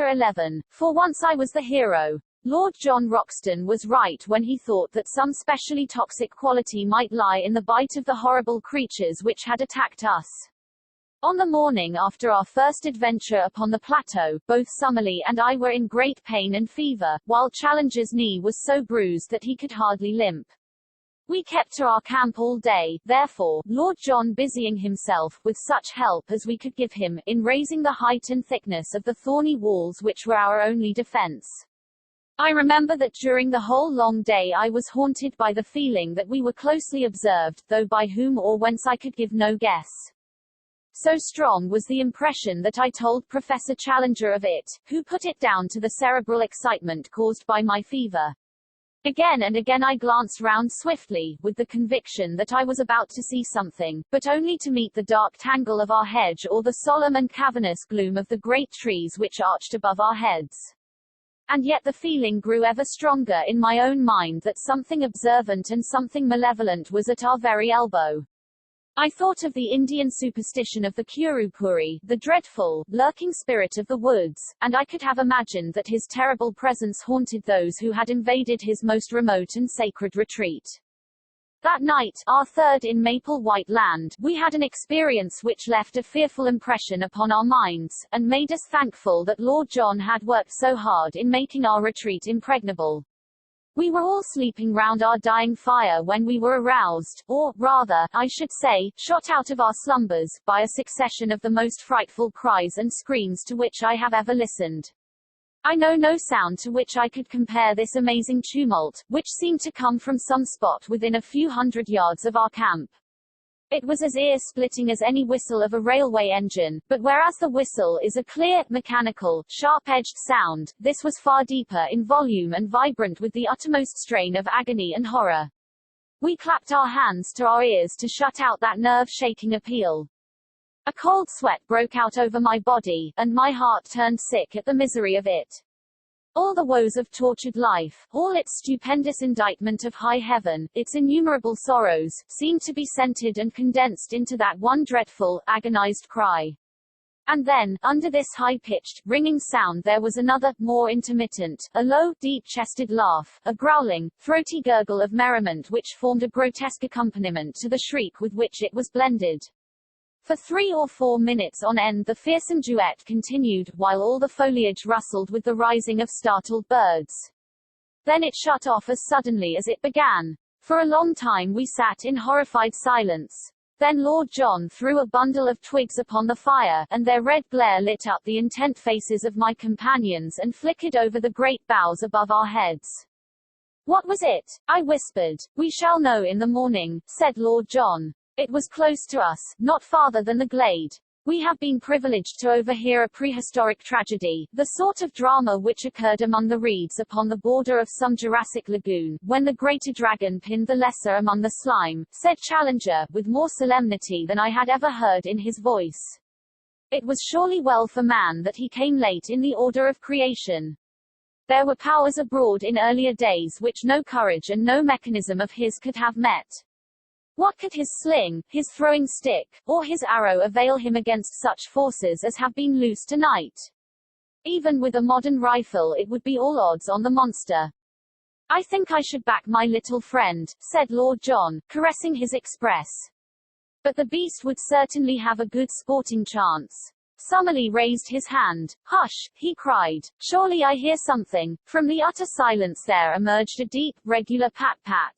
Chapter 11. For once I was the hero. Lord John Roxton was right when he thought that some specially toxic quality might lie in the bite of the horrible creatures which had attacked us. On the morning after our first adventure upon the plateau, both Summerlee and I were in great pain and fever, while Challenger's knee was so bruised that he could hardly limp. We kept to our camp all day, therefore, Lord John busying himself, with such help as we could give him, in raising the height and thickness of the thorny walls which were our only defense. I remember that during the whole long day I was haunted by the feeling that we were closely observed, though by whom or whence I could give no guess. So strong was the impression that I told Professor Challenger of it, who put it down to the cerebral excitement caused by my fever. Again and again I glanced round swiftly, with the conviction that I was about to see something, but only to meet the dark tangle of our hedge or the solemn and cavernous gloom of the great trees which arched above our heads. And yet the feeling grew ever stronger in my own mind that something observant and something malevolent was at our very elbow. I thought of the Indian superstition of the Kurupuri, the dreadful, lurking spirit of the woods, and I could have imagined that his terrible presence haunted those who had invaded his most remote and sacred retreat. That night, our third in Maple White Land, we had an experience which left a fearful impression upon our minds, and made us thankful that Lord John had worked so hard in making our retreat impregnable. We were all sleeping round our dying fire when we were aroused, or, rather, I should say, shot out of our slumbers, by a succession of the most frightful cries and screams to which I have ever listened. I know no sound to which I could compare this amazing tumult, which seemed to come from some spot within a few hundred yards of our camp. It was as ear-splitting as any whistle of a railway engine, but whereas the whistle is a clear, mechanical, sharp-edged sound, this was far deeper in volume and vibrant with the uttermost strain of agony and horror. We clapped our hands to our ears to shut out that nerve-shaking appeal. A cold sweat broke out over my body, and my heart turned sick at the misery of it. All the woes of tortured life, all its stupendous indictment of high heaven, its innumerable sorrows, seemed to be centered and condensed into that one dreadful, agonized cry. And then, under this high-pitched, ringing sound there was another, more intermittent, a low, deep-chested laugh, a growling, throaty gurgle of merriment which formed a grotesque accompaniment to the shriek with which it was blended. For 3 or 4 minutes on end the fearsome duet continued, while all the foliage rustled with the rising of startled birds. Then it shut off as suddenly as it began. For a long time we sat in horrified silence. Then Lord John threw a bundle of twigs upon the fire, and their red glare lit up the intent faces of my companions and flickered over the great boughs above our heads. What was it? I whispered. We shall know in the morning, said Lord John. It was close to us, not farther than the glade. We have been privileged to overhear a prehistoric tragedy, the sort of drama which occurred among the reeds upon the border of some Jurassic lagoon, when the greater dragon pinned the lesser among the slime, said Challenger, with more solemnity than I had ever heard in his voice. It was surely well for man that he came late in the order of creation. There were powers abroad in earlier days which no courage and no mechanism of his could have met. What could his sling, his throwing stick, or his arrow avail him against such forces as have been loose tonight? Even with a modern rifle it would be all odds on the monster. I think I should back my little friend, said Lord John, caressing his Express. But the beast would certainly have a good sporting chance. Summerlee raised his hand. Hush, he cried. Surely I hear something. From the utter silence there emerged a deep, regular pat-pat.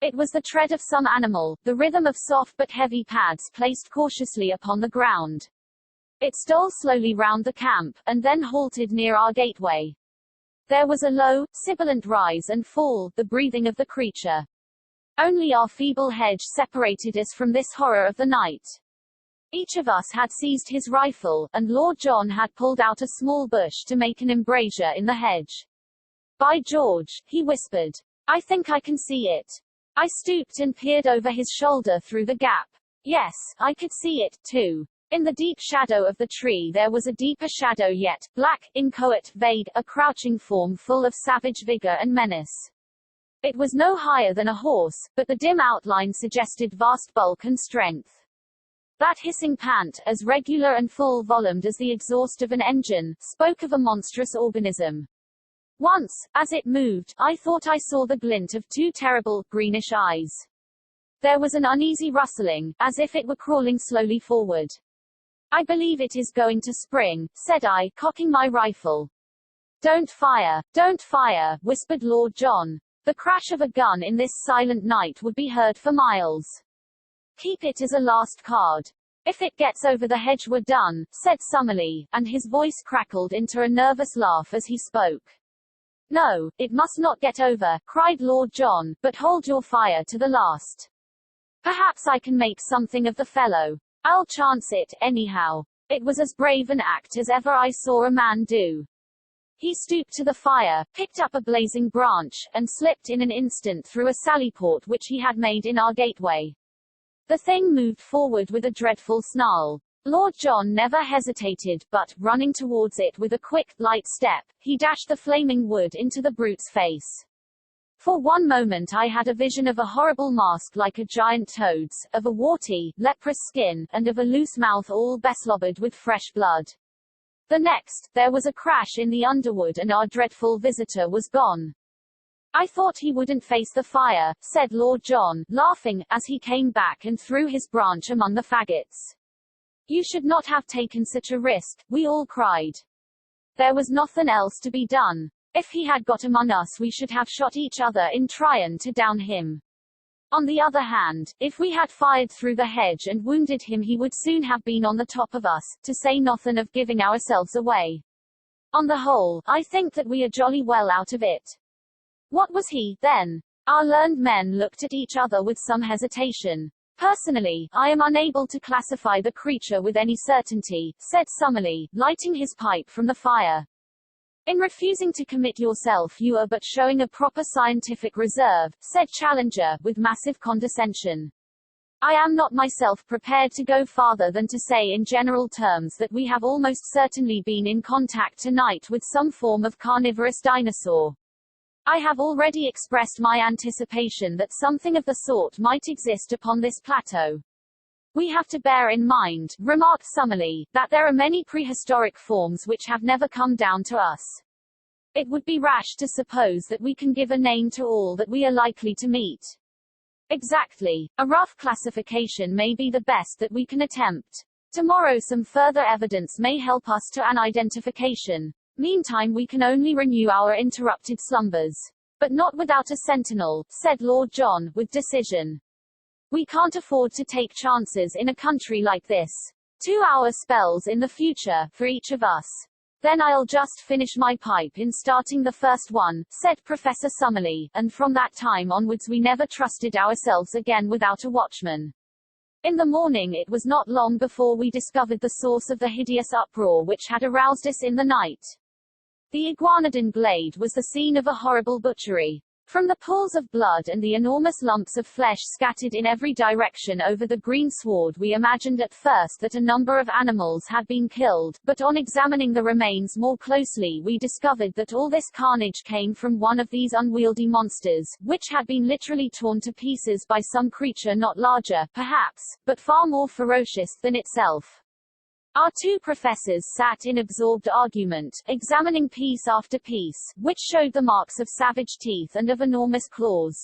It was the tread of some animal, the rhythm of soft but heavy pads placed cautiously upon the ground. It stole slowly round the camp, and then halted near our gateway. There was a low, sibilant rise and fall, the breathing of the creature. Only our feeble hedge separated us from this horror of the night. Each of us had seized his rifle, and Lord John had pulled out a small bush to make an embrasure in the hedge. By George, he whispered. I think I can see it. I stooped and peered over his shoulder through the gap. Yes, I could see it, too. In the deep shadow of the tree there was a deeper shadow yet, black, inchoate, vague, a crouching form full of savage vigor and menace. It was no higher than a horse, but the dim outline suggested vast bulk and strength. That hissing pant, as regular and full-volumed as the exhaust of an engine, spoke of a monstrous organism. Once, as it moved, I thought I saw the glint of two terrible, greenish eyes. There was an uneasy rustling, as if it were crawling slowly forward. "I believe it is going to spring," said I, cocking my rifle. "Don't fire, don't fire," whispered Lord John. The crash of a gun in this silent night would be heard for miles. "Keep it as a last card. If it gets over the hedge we're done," said Summerlee, and his voice crackled into a nervous laugh as he spoke. "No, it must not get over," cried Lord John, "but hold your fire to the last. Perhaps I can make something of the fellow. I'll chance it, anyhow." It was as brave an act as ever I saw a man do. He stooped to the fire, picked up a blazing branch, and slipped in an instant through a sallyport which he had made in our gateway. The thing moved forward with a dreadful snarl. Lord John never hesitated, but, running towards it with a quick, light step, he dashed the flaming wood into the brute's face. For one moment I had a vision of a horrible mask like a giant toad's, of a warty, leprous skin, and of a loose mouth all beslobbered with fresh blood. The next, there was a crash in the underwood and our dreadful visitor was gone. "I thought he wouldn't face the fire," said Lord John, laughing, as he came back and threw his branch among the faggots. "You should not have taken such a risk," we all cried. There was nothing else to be done. If he had got among us we should have shot each other in trying to down him. On the other hand, if we had fired through the hedge and wounded him he would soon have been on the top of us, to say nothing of giving ourselves away. On the whole, I think that we are jolly well out of it. What was he, then? Our learned men looked at each other with some hesitation. "Personally, I am unable to classify the creature with any certainty," said Summerlee, lighting his pipe from the fire. "In refusing to commit yourself you are but showing a proper scientific reserve," said Challenger, with massive condescension. "I am not myself prepared to go farther than to say in general terms that we have almost certainly been in contact tonight with some form of carnivorous dinosaur. I have already expressed my anticipation that something of the sort might exist upon this plateau. We have to bear in mind," remarked Summerlee, "that there are many prehistoric forms which have never come down to us. It would be rash to suppose that we can give a name to all that we are likely to meet." "Exactly. A rough classification may be the best that we can attempt. Tomorrow some further evidence may help us to an identification. Meantime we can only renew our interrupted slumbers." "But not without a sentinel," said Lord John, with decision. "We can't afford to take chances in a country like this. 2-hour spells in the future, for each of us." "Then I'll just finish my pipe in starting the first one," said Professor Summerlee, and from that time onwards we never trusted ourselves again without a watchman. In the morning it was not long before we discovered the source of the hideous uproar which had aroused us in the night. The iguanodon glade was the scene of a horrible butchery. From the pools of blood and the enormous lumps of flesh scattered in every direction over the green sward we imagined at first that a number of animals had been killed, but on examining the remains more closely we discovered that all this carnage came from one of these unwieldy monsters, which had been literally torn to pieces by some creature not larger, perhaps, but far more ferocious than itself. Our two professors sat in absorbed argument, examining piece after piece, which showed the marks of savage teeth and of enormous claws.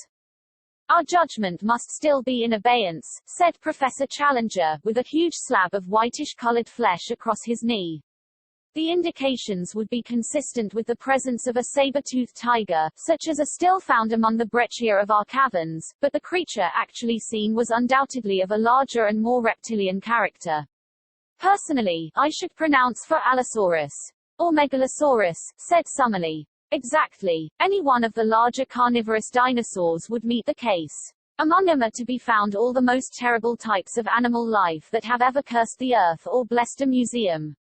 "Our judgment must still be in abeyance," said Professor Challenger, with a huge slab of whitish-colored flesh across his knee. "The indications would be consistent with the presence of a saber-toothed tiger, such as are still found among the breccia of our caverns, but the creature actually seen was undoubtedly of a larger and more reptilian character. Personally, I should pronounce for Allosaurus. Or Megalosaurus," said Summerlee. "Exactly. Any one of the larger carnivorous dinosaurs would meet the case. Among them are to be found all the most terrible types of animal life that have ever cursed the earth or blessed a museum."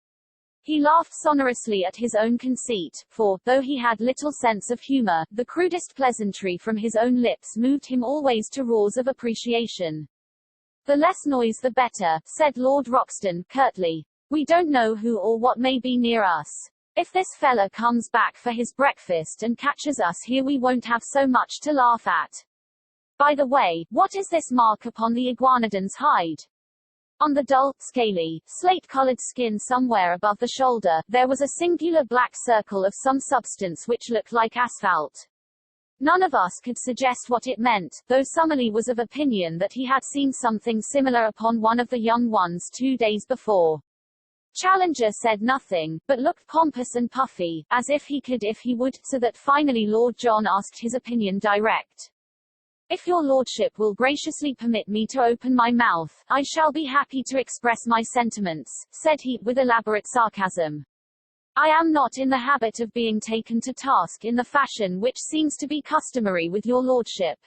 He laughed sonorously at his own conceit, for, though he had little sense of humor, the crudest pleasantry from his own lips moved him always to roars of appreciation. "The less noise the better," said Lord Roxton, curtly. "We don't know who or what may be near us. If this fella comes back for his breakfast and catches us here we won't have so much to laugh at. By the way, what is this mark upon the iguanodon's hide?" On the dull, scaly, slate-colored skin somewhere above the shoulder, there was a singular black circle of some substance which looked like asphalt. None of us could suggest what it meant, though Summerlee was of opinion that he had seen something similar upon one of the young ones 2 days before. Challenger said nothing, but looked pompous and puffy, as if he could if he would, so that finally Lord John asked his opinion direct. "If your lordship will graciously permit me to open my mouth, I shall be happy to express my sentiments," said he, with elaborate sarcasm. "I am not in the habit of being taken to task in the fashion which seems to be customary with your lordship.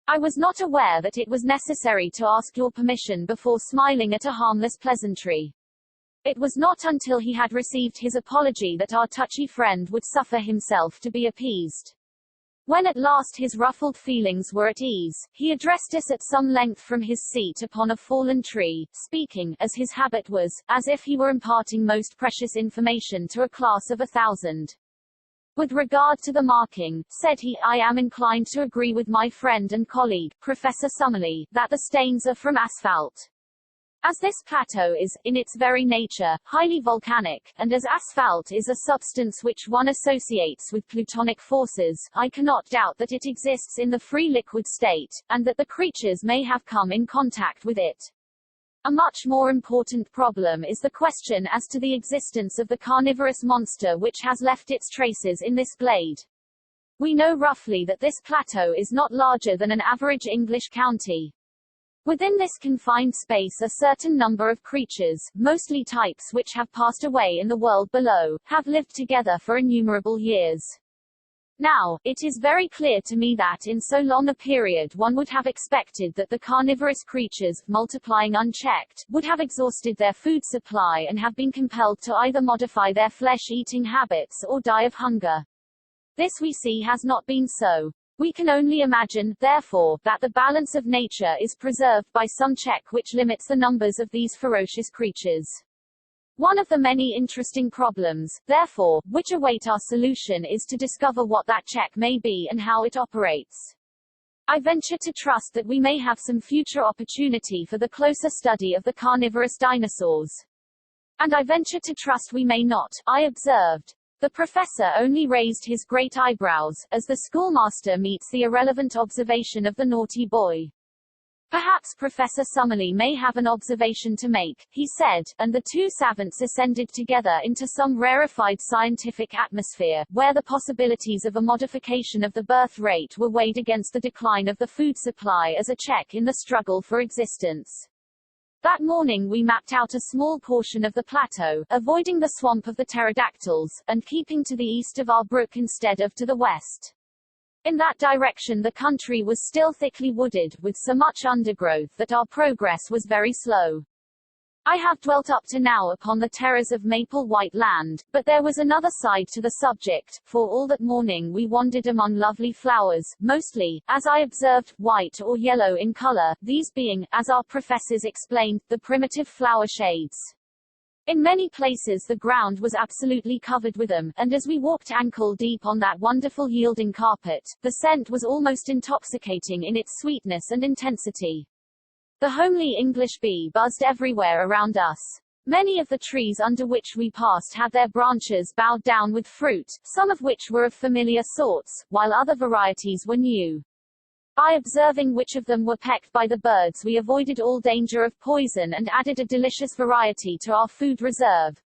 I was not aware that it was necessary to ask your permission before smiling at a harmless pleasantry." It was not until he had received his apology that our touchy friend would suffer himself to be appeased. When at last his ruffled feelings were at ease, he addressed us at some length from his seat upon a fallen tree, speaking, as his habit was, as if he were imparting most precious information to a class of 1,000. "With regard to the marking," said he, "I am inclined to agree with my friend and colleague, Professor Summerlee, that the stains are from asphalt. As this plateau is, in its very nature, highly volcanic, and as asphalt is a substance which one associates with plutonic forces, I cannot doubt that it exists in the free liquid state, and that the creatures may have come in contact with it. A much more important problem is the question as to the existence of the carnivorous monster which has left its traces in this glade. We know roughly that this plateau is not larger than an average English county. Within this confined space a certain number of creatures, mostly types which have passed away in the world below, have lived together for innumerable years. Now, it is very clear to me that in so long a period one would have expected that the carnivorous creatures, multiplying unchecked, would have exhausted their food supply and have been compelled to either modify their flesh-eating habits or die of hunger. This we see has not been so. We can only imagine, therefore, that the balance of nature is preserved by some check which limits the numbers of these ferocious creatures. One of the many interesting problems, therefore, which await our solution is to discover what that check may be and how it operates. I venture to trust that we may have some future opportunity for the closer study of the carnivorous dinosaurs. And I venture to trust we may not, I observed. The professor only raised his great eyebrows, as the schoolmaster meets the irrelevant observation of the naughty boy. "Perhaps Professor Summerlee may have an observation to make," he said, and the two savants ascended together into some rarefied scientific atmosphere, where the possibilities of a modification of the birth rate were weighed against the decline of the food supply as a check in the struggle for existence. That morning we mapped out a small portion of the plateau, avoiding the swamp of the pterodactyls, and keeping to the east of our brook instead of to the west. In that direction the country was still thickly wooded, with so much undergrowth that our progress was very slow. I have dwelt up to now upon the terrors of maple white land, but there was another side to the subject, for all that morning we wandered among lovely flowers, mostly, as I observed, white or yellow in color, these being, as our professors explained, the primitive flower shades. In many places the ground was absolutely covered with them, and as we walked ankle-deep on that wonderful yielding carpet, the scent was almost intoxicating in its sweetness and intensity. The homely English bee buzzed everywhere around us. Many of the trees under which we passed had their branches bowed down with fruit, some of which were of familiar sorts, while other varieties were new. By observing which of them were pecked by the birds we avoided all danger of poison and added a delicious variety to our food reserve.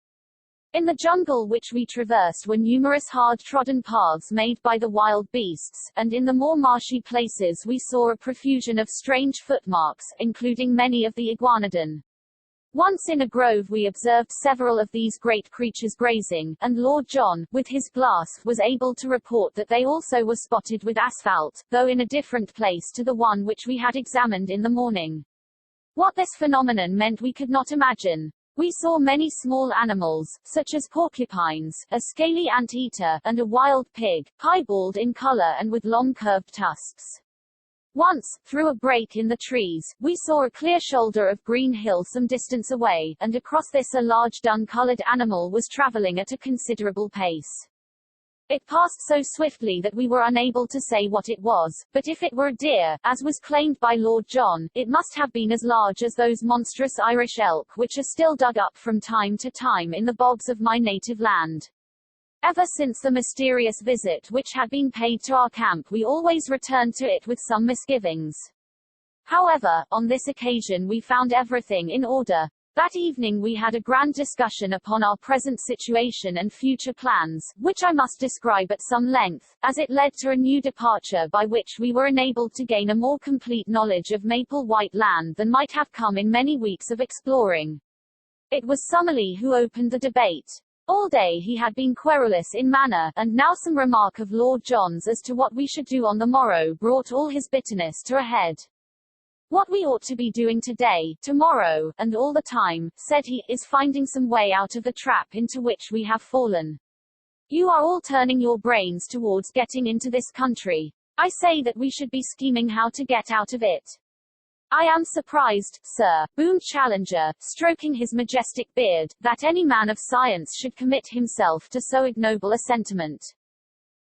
In the jungle which we traversed were numerous hard-trodden paths made by the wild beasts, and in the more marshy places we saw a profusion of strange footmarks, including many of the iguanodon. Once in a grove we observed several of these great creatures grazing, and Lord John, with his glass, was able to report that they also were spotted with asphalt, though in a different place to the one which we had examined in the morning. What this phenomenon meant we could not imagine. We saw many small animals, such as porcupines, a scaly anteater, and a wild pig, piebald in color and with long curved tusks. Once, through a break in the trees, we saw a clear shoulder of green hill some distance away, and across this a large dun-colored animal was traveling at a considerable pace. It passed so swiftly that we were unable to say what it was, but if it were a deer, as was claimed by Lord John, it must have been as large as those monstrous Irish elk which are still dug up from time to time in the bogs of my native land. Ever since the mysterious visit which had been paid to our camp, we always returned to it with some misgivings. However, on this occasion we found everything in order. That evening we had a grand discussion upon our present situation and future plans, which I must describe at some length, as it led to a new departure by which we were enabled to gain a more complete knowledge of Maple White Land than might have come in many weeks of exploring. It was Summerlee who opened the debate. All day he had been querulous in manner, and now some remark of Lord John's as to what we should do on the morrow brought all his bitterness to a head. What we ought to be doing today, tomorrow, and all the time, said he, is finding some way out of the trap into which we have fallen. You are all turning your brains towards getting into this country. I say that we should be scheming how to get out of it. I am surprised, sir, boomed Challenger, stroking his majestic beard, that any man of science should commit himself to so ignoble a sentiment.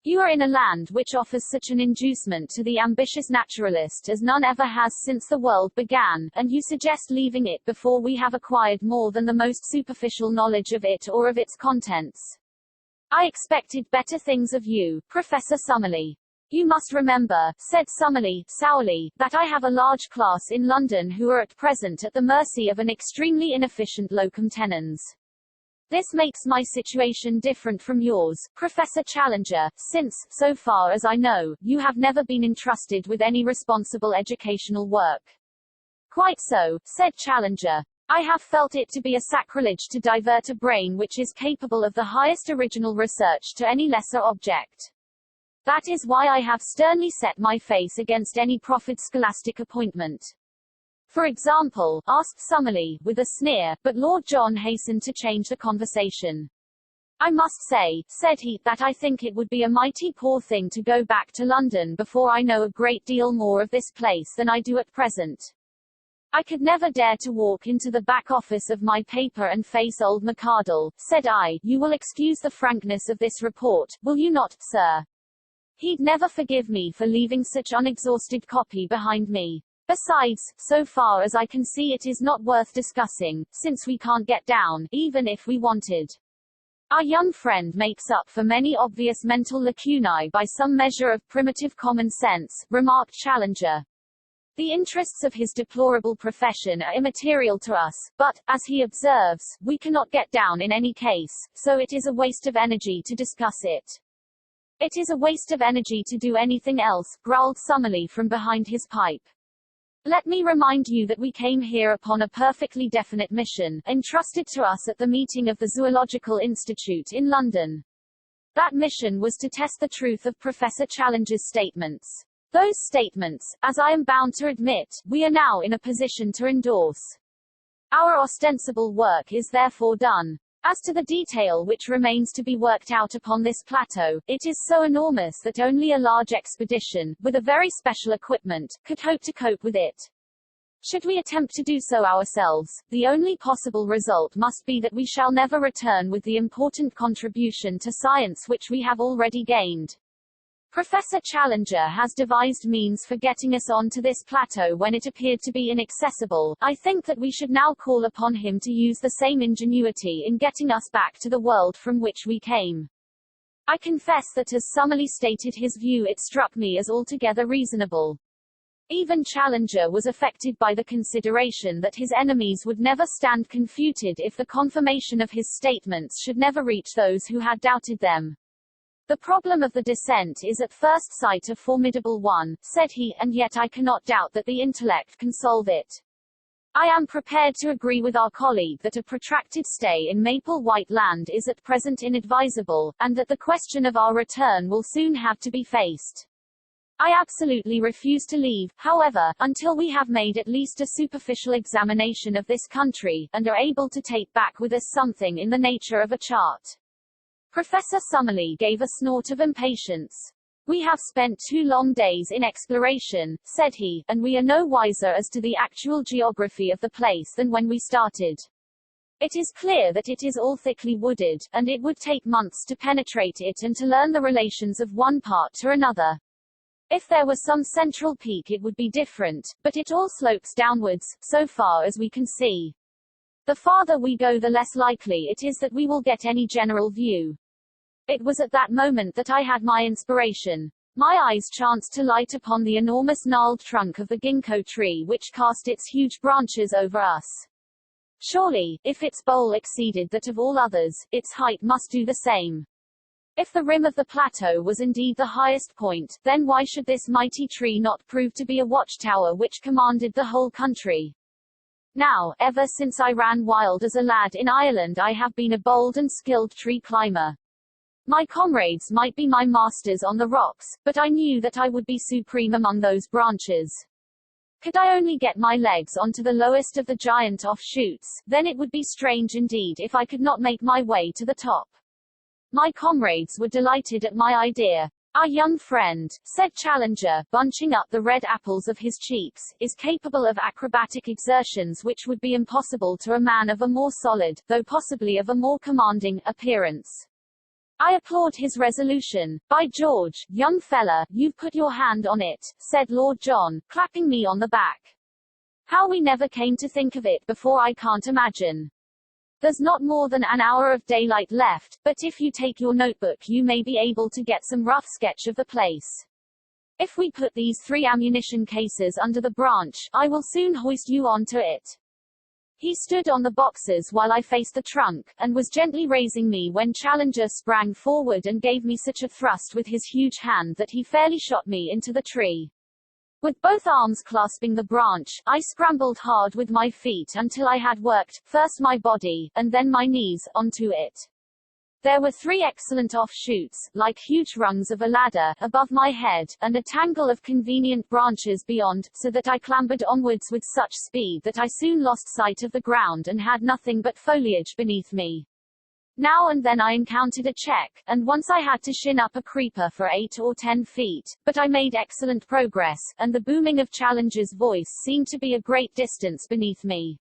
You are in a land which offers such an inducement to the ambitious naturalist as none ever has since the world began, and you suggest leaving it before we have acquired more than the most superficial knowledge of it or of its contents. I expected better things of you, Professor Summerlee. You must remember, said Summerlee, sourly, that I have a large class in London who are at present at the mercy of an extremely inefficient locum tenens. This makes my situation different from yours, Professor Challenger, since, so far as I know, you have never been entrusted with any responsible educational work. Quite so, said Challenger. I have felt it to be a sacrilege to divert a brain which is capable of the highest original research to any lesser object. That is why I have sternly set my face against any proffered scholastic appointment. For example, asked Summerlee, with a sneer, but Lord John hastened to change the conversation. I must say, said he, that I think it would be a mighty poor thing to go back to London before I know a great deal more of this place than I do at present. I could never dare to walk into the back office of my paper and face old McArdle, said I. You will excuse the frankness of this report, will you not, sir? He'd never forgive me for leaving such unexhausted copy behind me. Besides, so far as I can see, it is not worth discussing, since we can't get down, even if we wanted. Our young friend makes up for many obvious mental lacunae by some measure of primitive common sense, remarked Challenger. The interests of his deplorable profession are immaterial to us, but, as he observes, we cannot get down in any case, so it is a waste of energy to discuss it. It is a waste of energy to do anything else, growled Summerlee from behind his pipe. Let me remind you that we came here upon a perfectly definite mission, entrusted to us at the meeting of the Zoological Institute in London. That mission was to test the truth of Professor Challenger's statements. Those statements, as I am bound to admit, we are now in a position to endorse. Our ostensible work is therefore done. As to the detail which remains to be worked out upon this plateau, it is so enormous that only a large expedition, with a very special equipment, could hope to cope with it. Should we attempt to do so ourselves, the only possible result must be that we shall never return with the important contribution to science which we have already gained. Professor Challenger has devised means for getting us on to this plateau when it appeared to be inaccessible. I think that we should now call upon him to use the same ingenuity in getting us back to the world from which we came. I confess that as Summerlee stated his view, it struck me as altogether reasonable. Even Challenger was affected by the consideration that his enemies would never stand confuted if the confirmation of his statements should never reach those who had doubted them. The problem of the descent is at first sight a formidable one, said he, and yet I cannot doubt that the intellect can solve it. I am prepared to agree with our colleague that a protracted stay in Maple White Land is at present inadvisable, and that the question of our return will soon have to be faced. I absolutely refuse to leave, however, until we have made at least a superficial examination of this country, and are able to take back with us something in the nature of a chart. Professor Summerlee gave a snort of impatience. We have spent 2 long days in exploration, said he, and we are no wiser as to the actual geography of the place than when we started. It is clear that it is all thickly wooded, and it would take months to penetrate it and to learn the relations of one part to another. If there was some central peak it would be different, but it all slopes downwards, so far as we can see. The farther we go the less likely it is that we will get any general view. It was at that moment that I had my inspiration. My eyes chanced to light upon the enormous gnarled trunk of the ginkgo tree which cast its huge branches over us. Surely, if its bole exceeded that of all others, its height must do the same. If the rim of the plateau was indeed the highest point, then why should this mighty tree not prove to be a watchtower which commanded the whole country? Now, ever since I ran wild as a lad in Ireland I have been a bold and skilled tree climber. My comrades might be my masters on the rocks, but I knew that I would be supreme among those branches. Could I only get my legs onto the lowest of the giant offshoots, then it would be strange indeed if I could not make my way to the top. My comrades were delighted at my idea. Our young friend, said Challenger, bunching up the red apples of his cheeks, is capable of acrobatic exertions which would be impossible to a man of a more solid, though possibly of a more commanding, appearance. I applaud his resolution. By George, young fella, you've put your hand on it, said Lord John, clapping me on the back. How we never came to think of it before I can't imagine. There's not more than an hour of daylight left, but if you take your notebook you may be able to get some rough sketch of the place. If we put these 3 ammunition cases under the branch, I will soon hoist you onto it. He stood on the boxes while I faced the trunk, and was gently raising me when Challenger sprang forward and gave me such a thrust with his huge hand that he fairly shot me into the tree. With both arms clasping the branch, I scrambled hard with my feet until I had worked, first my body, and then my knees, onto it. There were 3 excellent offshoots, like huge rungs of a ladder, above my head, and a tangle of convenient branches beyond, so that I clambered onwards with such speed that I soon lost sight of the ground and had nothing but foliage beneath me. Now and then I encountered a check, and once I had to shin up a creeper for 8 or 10 feet, but I made excellent progress, and the booming of Challenger's voice seemed to be a great distance beneath me.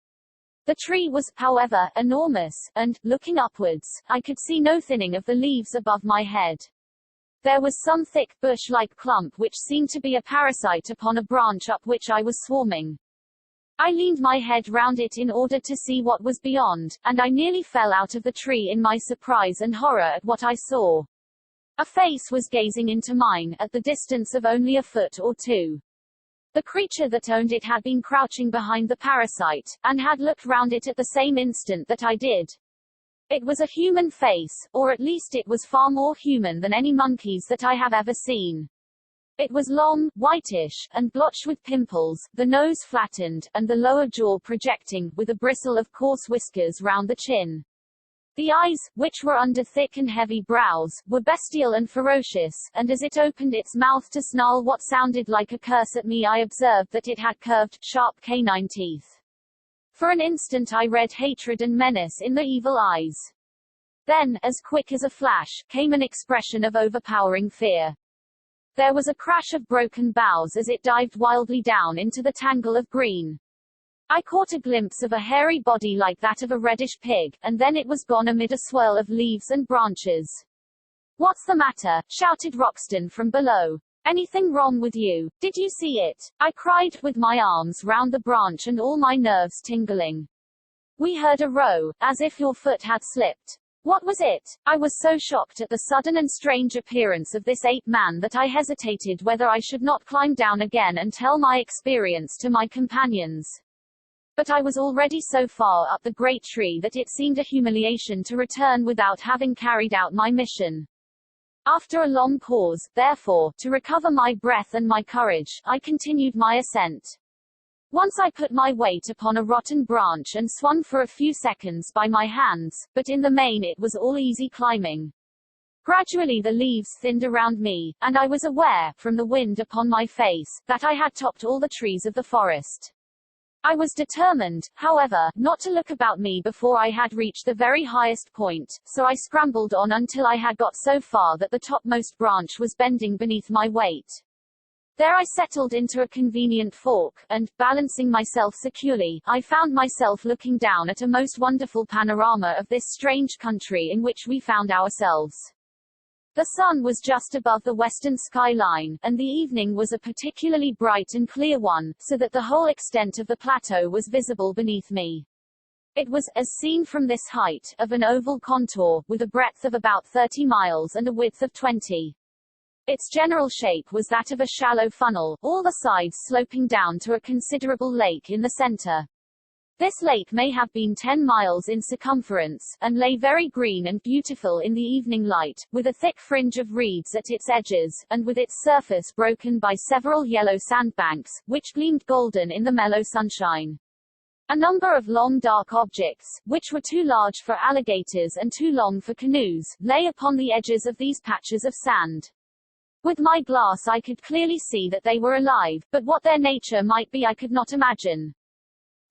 The tree was, however, enormous, and, looking upwards, I could see no thinning of the leaves above my head. There was some thick, bush-like clump which seemed to be a parasite upon a branch up which I was swarming. I leaned my head round it in order to see what was beyond, and I nearly fell out of the tree in my surprise and horror at what I saw. A face was gazing into mine, at the distance of only a foot or 2. The creature that owned it had been crouching behind the parasite, and had looked round it at the same instant that I did. It was a human face, or at least it was far more human than any monkey's that I have ever seen. It was long, whitish, and blotched with pimples, the nose flattened, and the lower jaw projecting, with a bristle of coarse whiskers round the chin. The eyes, which were under thick and heavy brows, were bestial and ferocious, and as it opened its mouth to snarl what sounded like a curse at me I observed that it had curved, sharp canine teeth. For an instant I read hatred and menace in the evil eyes. Then, as quick as a flash, came an expression of overpowering fear. There was a crash of broken boughs as it dived wildly down into the tangle of green. I caught a glimpse of a hairy body like that of a reddish pig, and then it was gone amid a swirl of leaves and branches. "What's the matter?" shouted Roxton from below. "Anything wrong with you? Did you see it?" I cried, with my arms round the branch and all my nerves tingling. "We heard a row, as if your foot had slipped." "What was it?" I was so shocked at the sudden and strange appearance of this ape-man that I hesitated whether I should not climb down again and tell my experience to my companions. But I was already so far up the great tree that it seemed a humiliation to return without having carried out my mission. After a long pause, therefore, to recover my breath and my courage, I continued my ascent. Once I put my weight upon a rotten branch and swung for a few seconds by my hands, but in the main it was all easy climbing. Gradually the leaves thinned around me, and I was aware, from the wind upon my face, that I had topped all the trees of the forest. I was determined, however, not to look about me before I had reached the very highest point, so I scrambled on until I had got so far that the topmost branch was bending beneath my weight. There I settled into a convenient fork, and, balancing myself securely, I found myself looking down at a most wonderful panorama of this strange country in which we found ourselves. The sun was just above the western skyline, and the evening was a particularly bright and clear one, so that the whole extent of the plateau was visible beneath me. It was, as seen from this height, of an oval contour, with a breadth of about 30 miles and a width of 20. Its general shape was that of a shallow funnel, all the sides sloping down to a considerable lake in the center. This lake may have been 10 miles in circumference, and lay very green and beautiful in the evening light, with a thick fringe of reeds at its edges, and with its surface broken by several yellow sandbanks, which gleamed golden in the mellow sunshine. A number of long dark objects, which were too large for alligators and too long for canoes, lay upon the edges of these patches of sand. With my glass I could clearly see that they were alive, but what their nature might be I could not imagine.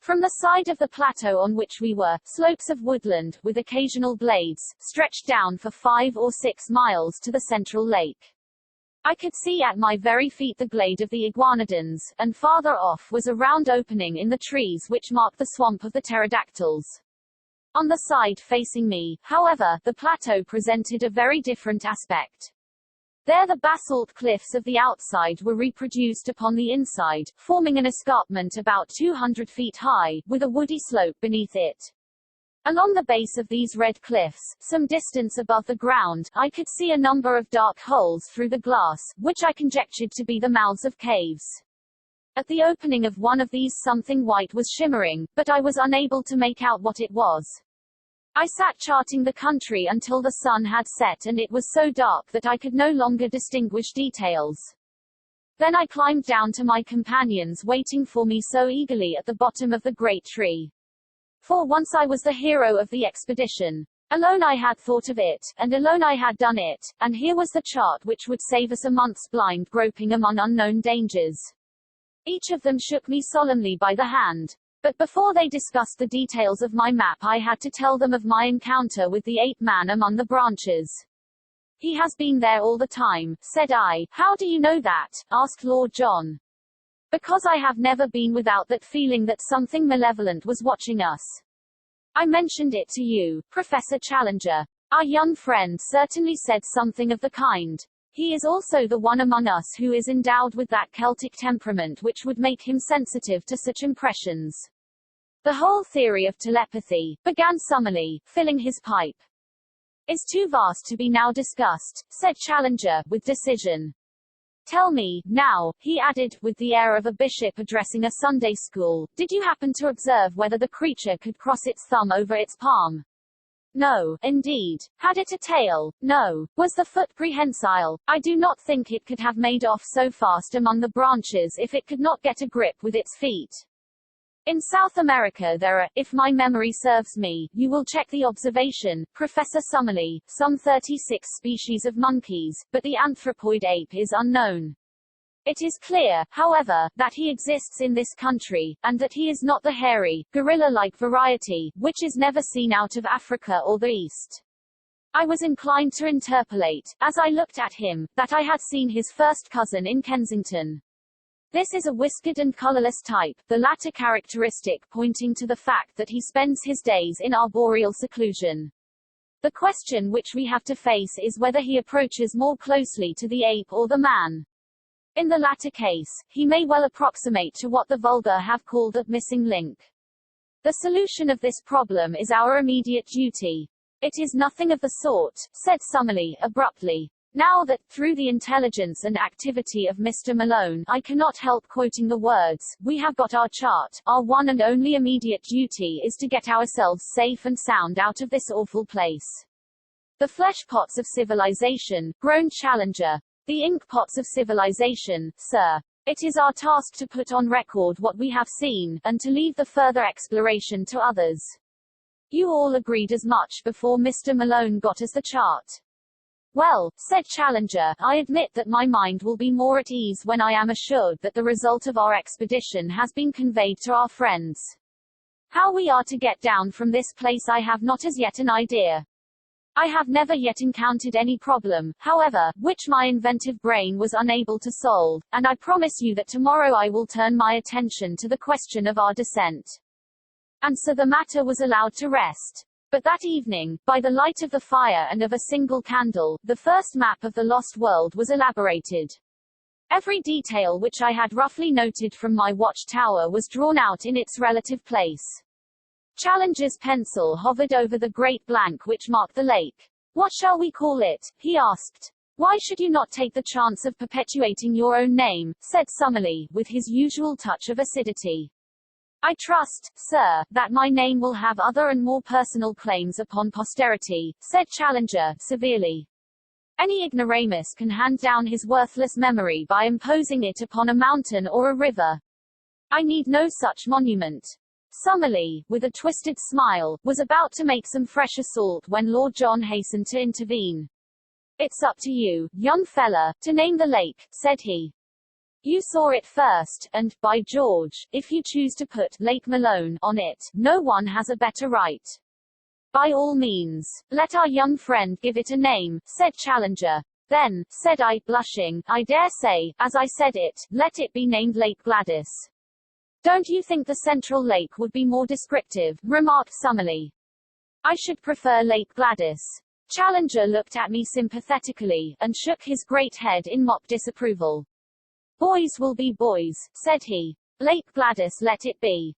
From the side of the plateau on which we were, slopes of woodland, with occasional glades, stretched down for 5 or 6 miles to the central lake. I could see at my very feet the glade of the iguanodons, and farther off was a round opening in the trees which marked the swamp of the pterodactyls. On the side facing me, however, the plateau presented a very different aspect. There the basalt cliffs of the outside were reproduced upon the inside, forming an escarpment about 200 feet high, with a woody slope beneath it. Along the base of these red cliffs, some distance above the ground, I could see a number of dark holes through the glass, which I conjectured to be the mouths of caves. At the opening of one of these something white was shimmering, but I was unable to make out what it was. I sat charting the country until the sun had set and it was so dark that I could no longer distinguish details. Then I climbed down to my companions waiting for me so eagerly at the bottom of the great tree. For once I was the hero of the expedition. Alone I had thought of it, and alone I had done it, and here was the chart which would save us a month's blind groping among unknown dangers. Each of them shook me solemnly by the hand. But before they discussed the details of my map I had to tell them of my encounter with the ape-man among the branches. He has been there all the time, said I. How do you know that? Asked Lord John. Because I have never been without that feeling that something malevolent was watching us. I mentioned it to you, Professor Challenger. Our young friend certainly said something of the kind. He is also the one among us who is endowed with that Celtic temperament which would make him sensitive to such impressions. The whole theory of telepathy, began Summerlee, filling his pipe, is too vast to be now discussed, said Challenger, with decision. Tell me, now, he added, with the air of a bishop addressing a Sunday school, did you happen to observe whether the creature could cross its thumb over its palm? No, indeed. Had it a tail? No. Was the foot prehensile? I do not think it could have made off so fast among the branches if it could not get a grip with its feet. In South America there are, if my memory serves me, you will check the observation, Professor Summerlee, some 36 species of monkeys, but the anthropoid ape is unknown. It is clear, however, that he exists in this country, and that he is not the hairy, gorilla-like variety, which is never seen out of Africa or the East. I was inclined to interpolate, as I looked at him, that I had seen his first cousin in Kensington. This is a whiskered and colorless type, the latter characteristic pointing to the fact that he spends his days in arboreal seclusion. The question which we have to face is whether he approaches more closely to the ape or the man. In the latter case, he may well approximate to what the vulgar have called a missing link. The solution of this problem is our immediate duty. It is nothing of the sort, said Summerlee, abruptly. Now that, through the intelligence and activity of Mr. Malone, I cannot help quoting the words, we have got our chart, our one and only immediate duty is to get ourselves safe and sound out of this awful place. The flesh pots of civilization, groaned Challenger. The ink pots of civilization, sir. It is our task to put on record what we have seen, and to leave the further exploration to others. You all agreed as much before Mr. Malone got us the chart. Well, said Challenger, I admit that my mind will be more at ease when I am assured that the result of our expedition has been conveyed to our friends. How we are to get down from this place I have not as yet an idea. I have never yet encountered any problem, however, which my inventive brain was unable to solve, and I promise you that tomorrow I will turn my attention to the question of our descent. And so the matter was allowed to rest. But that evening, by the light of the fire and of a single candle, the first map of the lost world was elaborated. Every detail which I had roughly noted from my watchtower was drawn out in its relative place. Challenger's pencil hovered over the great blank which marked the lake. What shall we call it? He asked. Why should you not take the chance of perpetuating your own name? Said Summerlee, with his usual touch of acidity. I trust, sir, that my name will have other and more personal claims upon posterity, said Challenger, severely. Any ignoramus can hand down his worthless memory by imposing it upon a mountain or a river. I need no such monument. Summerlee, with a twisted smile, was about to make some fresh assault when Lord John hastened to intervene. It's up to you, young fella, to name the lake, said he. You saw it first, and, by George, if you choose to put Lake Malone on it, no one has a better right. By all means, let our young friend give it a name, said Challenger. Then, said I, blushing, I dare say, as I said it, let it be named Lake Gladys. Don't you think the Central Lake would be more descriptive, remarked Summerlee. I should prefer Lake Gladys. Challenger looked at me sympathetically, and shook his great head in mock disapproval. Boys will be boys, said he. Lake Gladys let it be.